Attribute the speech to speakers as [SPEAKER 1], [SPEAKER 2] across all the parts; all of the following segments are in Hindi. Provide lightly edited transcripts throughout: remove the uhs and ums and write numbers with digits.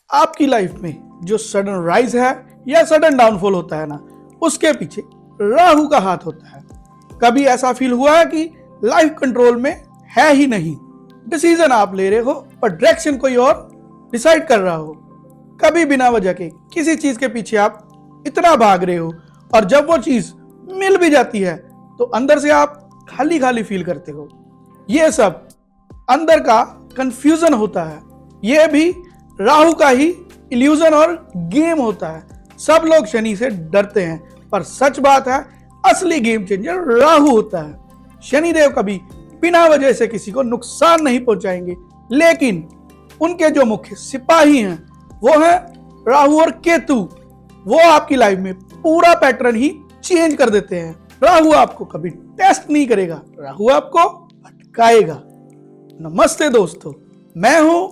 [SPEAKER 1] आपकी लाइफ में जो सडन राइज है या सडन डाउनफॉल होता है ना, उसके पीछे राहु का हाथ होता है। कभी ऐसा फील हुआ है कि लाइफ कंट्रोल में है ही नहीं, डिसीजन आप ले रहे हो पर डायरेक्शन कोई और डिसाइड कर रहा हो। कभी बिना वजह के किसी चीज के पीछे आप इतना भाग रहे हो और जब वो चीज मिल भी जाती है तो अंदर से आप खाली खाली फील करते हो। ये सब अंदर का कंफ्यूजन होता है। ये भी राहु का ही इल्यूजन और गेम होता है। सब लोग शनि से डरते हैं पर सच बात है, असली गेम चेंजर राहु होता है। शनिदेव कभी बिना वजह से किसी को नुकसान नहीं पहुंचाएंगे, लेकिन उनके जो मुख्य सिपाही हैं वो है राहु और केतु। वो आपकी लाइफ में पूरा पैटर्न ही चेंज कर देते हैं। राहु आपको कभी टेस्ट नहीं करेगा, राहु आपको भटकाएगा। नमस्ते दोस्तों, मैं हूं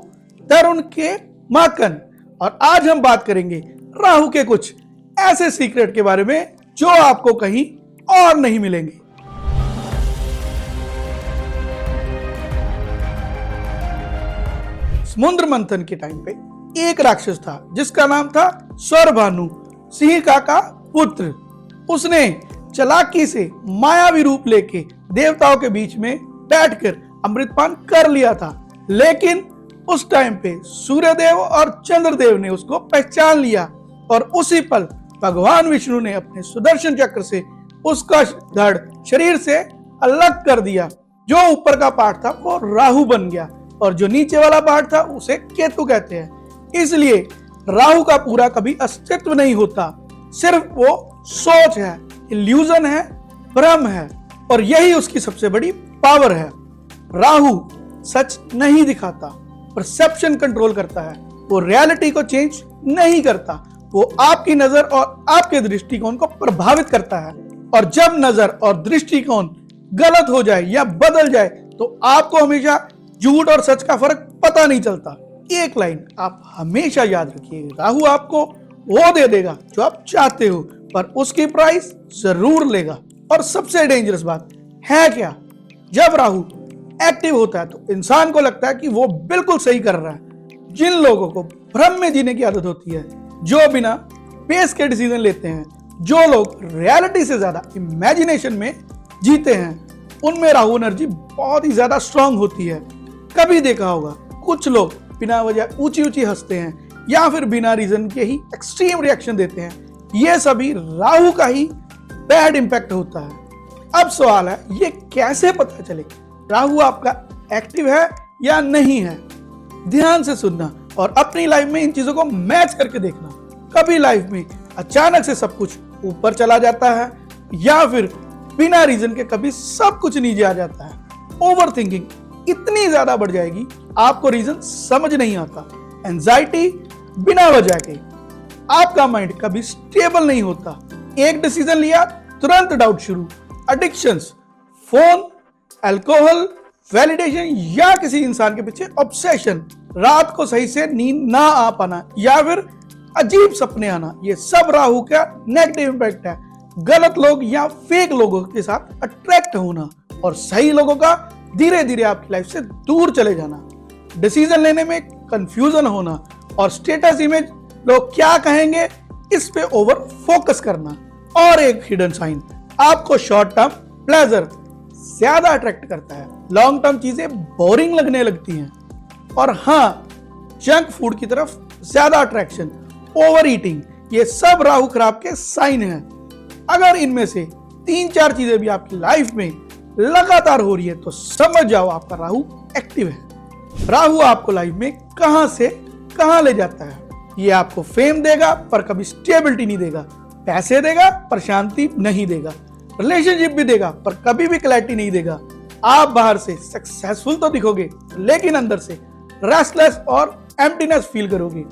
[SPEAKER 1] तरुण के माकन और आज हम बात करेंगे राहु के कुछ ऐसे सीक्रेट के बारे में जो आपको कहीं और नहीं मिलेंगे। समुद्र मंथन के टाइम पे एक राक्षस था जिसका नाम था स्वरभानु, सिंहिका का पुत्र। उसने चालाकी से मायावी रूप लेके देवताओं के बीच में बैठकर अमृतपान कर लिया था, लेकिन उस टाइम पे सूर्यदेव और चंद्रदेव ने उसको पहचान लिया और उसी पल भगवान विष्णु ने अपने सुदर्शन चक्र से उसका धड़ शरीर से अलग कर दिया। जो ऊपर का पार्ट था वो राहु बन गया और जो नीचे वाला पार्ट था उसे केतु कहते हैं। इसलिए राहु का पूरा कभी अस्तित्व नहीं होता, सिर्फ वो सोच है, इल्यूजन है, भ्रम है और यही उसकी सबसे बड़ी पावर है। राहु सच नहीं दिखाता, परसेप्शन कंट्रोल करता है। वो रियलिटी को चेंज नहीं करता, वो आपकी नजर और आपके दृष्टिकोण को प्रभावित करता है। और जब नजर और दृष्टिकोण गलत हो जाए या बदल जाए तो आपको हमेशा झूठ और सच का फर्क पता नहीं चलता। एक लाइन आप हमेशा याद रखिए, राहु आपको वो दे देगा जो आप चाहते हो, पर उसकी प्राइस जरूर लेगा। और सबसे डेंजरस बात है क्या, जब राहु एक्टिव होता है तो इंसान को लगता है कि वो बिल्कुल सही कर रहा है। जिन लोगों को भ्रम में जीने की आदत होती है, जो बिना बेस के डिसीजन लेते हैं, जो लोग रियलिटी से ज्यादा इमेजिनेशन में जीते हैं, उनमें राहु एनर्जी बहुत ही ज्यादा स्ट्रांग होती है। कभी देखा होगा कुछ लोग बिना वजह ऊंची ऊंची हंसते हैं या फिर बिना रीजन के ही एक्सट्रीम रिएक्शन देते हैं। ये सभी राहु का ही बैड इंपैक्ट होता है। अब सवाल है, ये कैसे पता चले राहु आपका एक्टिव है या नहीं है? ध्यान से सुनना और अपनी लाइफ में इन चीजों को मैच करके देखना। कभी लाइफ में अचानक से सब कुछ ऊपर चला जाता है या फिर बिना रीजन के कभी सब कुछ नीचे आ जाता है। ओवर थिंकिंग इतनी ज्यादा बढ़ जाएगी आपको रीजन समझ नहीं आता। एंजाइटी बिना वजह के, आपका माइंड कभी स्टेबल नहीं होता। एक डिसीजन लिया तुरंत डाउट शुरू। एडिक्शंस, फोन, अल्कोहल, वैलिडेशन या किसी इंसान के पीछे ऑब्सेशन, रात को सही से नींद ना आ पाना या फिर अजीब सपने आना, ये सब राहु का नेगेटिव इंपैक्ट है। गलत लोग या फेक लोगों के साथ अट्रैक्ट होना और सही लोगों का धीरे धीरे आपकी लाइफ से दूर चले जाना। डिसीजन लेने में कंफ्यूजन होना और स्टेटस इमेज, लोग क्या कहेंगे, इस पे ओवर फोकस करना। और एक हिडन साइन, आपको शॉर्ट टर्म प्लेजर ज्यादा अट्रैक्ट करता है, लॉन्ग टर्म चीजें बोरिंग लगने लगती हैं। और हाँ, जंक फूड की तरफ ज्यादा अट्रैक्शन, ओवर ईटिंग, ये सब राहु खराब के साइन हैं। अगर इनमें से 3-4 चीजें भी आपकी लाइफ में लगातार हो रही है तो समझ जाओ आपका राहु एक्टिव है। राहु आपको लाइफ में कहां से कहां ले जाता है। ये आपको फेम देगा पर कभी स्टेबिलिटी नहीं देगा, पैसे देगा पर शांति नहीं देगा, रिलेशनशिप भी देगा पर कभी भी क्लैरिटी नहीं देगा। आप बाहर से सक्सेसफुल तो दिखोगे लेकिन अंदर से रेस्टलेस और एम्प्टीनेस फील करोगे।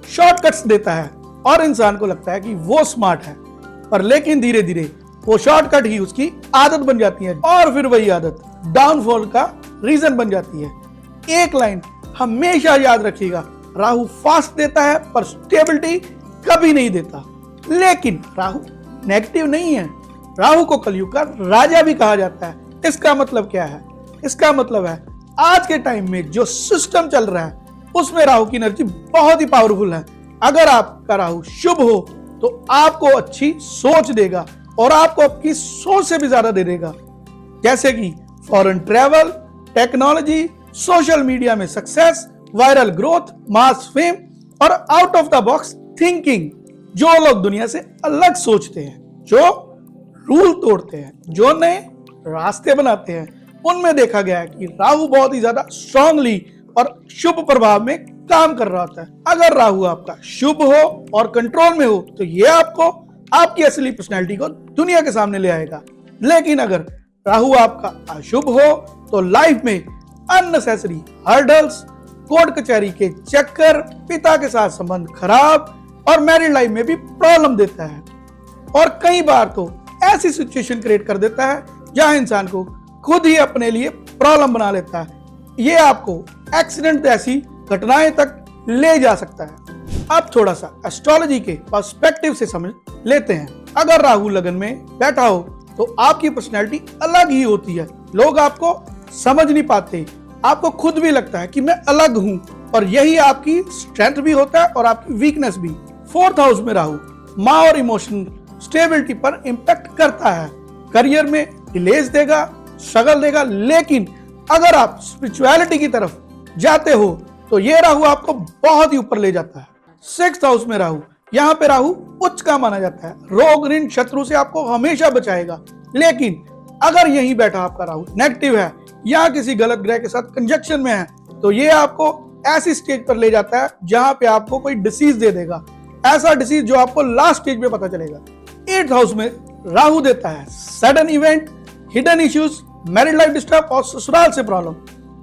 [SPEAKER 1] शॉर्टकट्स देता है और इंसान को लगता है कि वो स्मार्ट है, पर लेकिन धीरे धीरे वो शॉर्टकट ही उसकी आदत बन जाती है और फिर वही आदत डाउनफॉल का रीजन बन जाती है। एक लाइन हमेशा याद रखिएगा, राहु फास्ट देता है पर स्टेबिलिटी कभी नहीं देता। लेकिन राहु नेगेटिव नहीं है, राहु को कलयुग का राजा भी कहा जाता है। इसका मतलब क्या है? इसका मतलब है आज के टाइम में जो सिस्टम चल रहा है उसमें राहु की एनर्जी बहुत ही पावरफुल है। अगर आपका राहु शुभ हो तो आपको अच्छी सोच देगा और आपको आपकी सोच से भी ज्यादा दे देगा, जैसे कि foreign travel, technology, social media में सक्सेस, वायरल ग्रोथ, मास फेम और out of the box thinking. जो लोग दुनिया से अलग सोचते हैं, जो रूल तोड़ते हैं, जो नए रास्ते बनाते हैं, उनमें देखा गया है कि राहु बहुत ही ज्यादा स्ट्रांगली और शुभ प्रभाव में काम कर रहा होता है। अगर राहु आपका शुभ हो और कंट्रोल में हो तो ये आपको आपकी असली पर्सनैलिटी को दुनिया के सामने ले आएगा। लेकिन अगर राहु आपका अशुभ हो तो लाइफ में अननेसेसरी हर्डल्स, कोर्ट कचहरी के चक्कर, पिता के साथ संबंध खराब और मैरिड लाइफ में भी प्रॉब्लम देता है। और कई बार तो ऐसी सिचुएशन क्रिएट कर देता है जहां इंसान को खुद ही अपने लिए प्रॉब्लम बना लेता है। ये आपको एक्सीडेंट जैसी घटनाएं तक ले जा सकता है। अब थोड़ा सा एस्ट्रोलॉजी के पर्सपेक्टिव से समझ लेते हैं। अगर राहु लगन में बैठा हो तो आपकी पर्सनैलिटी अलग ही होती है। लोग आपको समझ नहीं पाते, आपको खुद भी लगता है कि मैं अलग हूं, और यही आपकी स्ट्रेंथ भी होता है और आपकी वीकनेस भी। 4th हाउस में राहु माँ और इमोशनल स्टेबिलिटी पर इंपैक्ट करता है। करियर में डिलेज देगा, स्ट्रगल देगा, लेकिन अगर आप स्पिरिचुअलिटी की तरफ जाते हो तो ये राहु आपको बहुत ही ऊपर ले जाता है। 6th हाउस में राहु, यहाँ पे राहु उच्च का माना जाता है। रोग, ऋण, शत्रु से आपको हमेशा बचाएगा। लेकिन अगर यहीं बैठा आपका राहु नेगेटिव है या किसी गलत ग्रह के साथ कंजक्शन में है तो ये आपको ऐसी स्टेज पर ले जाता है जहां पे आपको कोई डिसीज दे देगा, ऐसा डिसीज जो आपको लास्ट स्टेज में पता चलेगा। 8th हाउस में राहु देता है sudden event, hidden issues, married life disturb और ससुराल से प्रॉब्लम,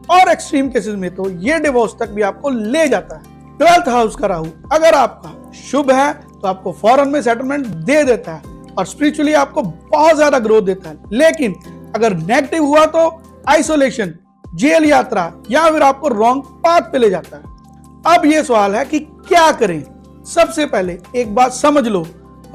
[SPEAKER 1] और एक्सट्रीम केसेस में तो ये डिवोर्स तक भी आपको ले जाता है। 12th हाउस का राहु अगर आपका शुभ है तो आपको फॉरेन में सेटलमेंट दे देता है और स्पिरिचुअली आपको बहुत ज्यादा ग्रोथ देता है। लेकिन अगर नेगेटिव हुआ तो आइसोलेशन, जेल यात्रा या फिर आपको रॉन्ग पाथ पे ले जाता है। अब ये सवाल है कि क्या करें। सबसे पहले एक बात समझ लो,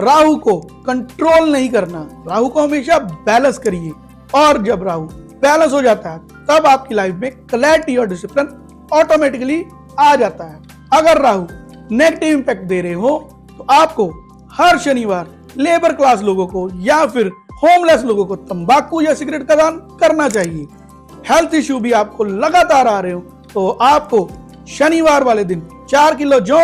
[SPEAKER 1] राहु को कंट्रोल नहीं करना, राहु को हमेशा बैलेंस करिए, और जब राहु बैलेंस हो जाता है तब आपकी लाइफ में क्लैरिटी और डिसिप्लिन ऑटोमेटिकली आ जाता है। अगर राहु नेगेटिव इंपैक्ट दे रहे हो तो आपको हर शनिवार लेबर क्लास लोगों को या फिर होमलेस लोगों को तंबाकू या सिगरेट का दान करना चाहिए। हेल्थ इश्यू भी आपको लगातार आ रहे हो तो आपको शनिवार वाले दिन 4 किलो जौ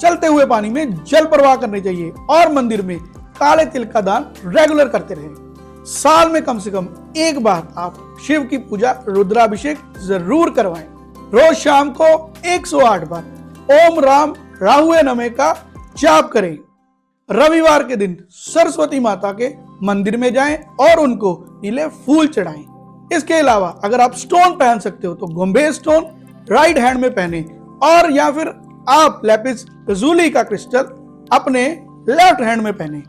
[SPEAKER 1] चलते हुए पानी में जल प्रवाह करने चाहिए और मंदिर में काले तिल का दान रेगुलर करते रहे। साल में कम से कम एक बार आप शिव की पूजा, रुद्राभिषेक जरूर करवाएं। रोज शाम को 108 बार ओम राम राहुए नमः का जाप करें। रविवार के दिन सरस्वती माता के मंदिर में जाएं और उनको नीले फूल चढ़ाएं। इसके अलावा अगर आप स्टोन पहन सकते हो तो गोम्बे स्टोन राइट हैंड में पहने, और या फिर आप लैपिस lazuli का क्रिस्टल अपने लेफ्ट हैंड में पहने।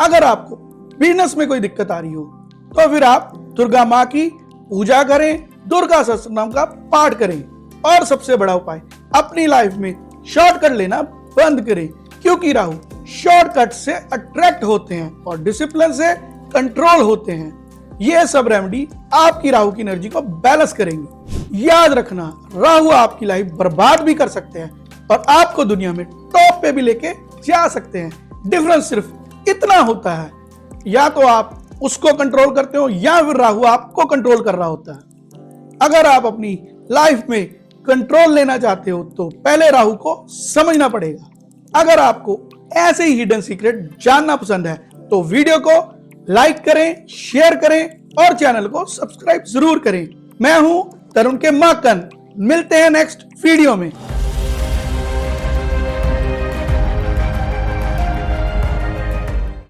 [SPEAKER 1] अगर आपको बिजनेस में कोई दिक्कत आ रही हो तो फिर आप दुर्गा माँ की पूजा करें, दुर्गा सहस्त्रनाम का पाठ करें, और सबसे बड़ा उपाय अपनी लाइफ में शॉर्टकट लेना बंद करें, क्योंकि राहु शॉर्टकट से अट्रैक्ट होते हैं और डिसिप्लिन से कंट्रोल होते हैं। ये सब रेमेडी आपकी राहु की एनर्जी को बैलेंस करेंगे। याद रखना, राहु आपकी लाइफ बर्बाद भी कर सकते हैं और आपको दुनिया में टॉप पे भी लेके जा सकते हैं। डिफरेंस सिर्फ इतना होता है, या तो आप उसको कंट्रोल करते हो या फिर राहु आपको कंट्रोल कर रहा होता है। अगर आप अपनी लाइफ में कंट्रोल लेना चाहते हो तो पहले राहु को समझना पड़ेगा। अगर आपको ऐसे ही हिडन सीक्रेट जानना पसंद है तो वीडियो को लाइक करें, शेयर करें और चैनल को सब्सक्राइब जरूर करें। मैं हूं तरुण के माकन, मिलते हैं नेक्स्ट वीडियो में।